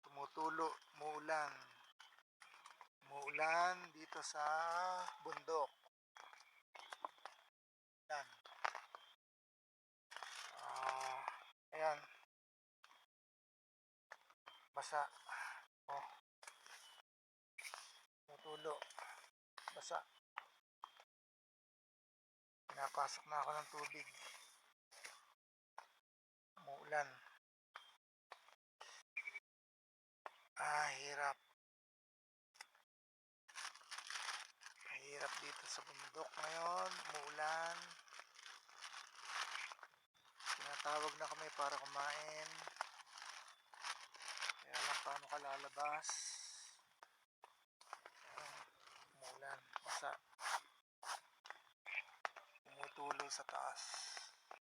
tumutulo, umuulan dito sa bundok. Yan. Ayan, basa. Oh, tumutulo, basa. Pinapasok na ako ng tubig. Umuulan. Hirap. Hirap dito sa bundok ngayon. Umuulan. Tinatawag na kami para kumain. Kaya lang paano ka lalabas. Umuulan. Basa. Tumutulo sa taas.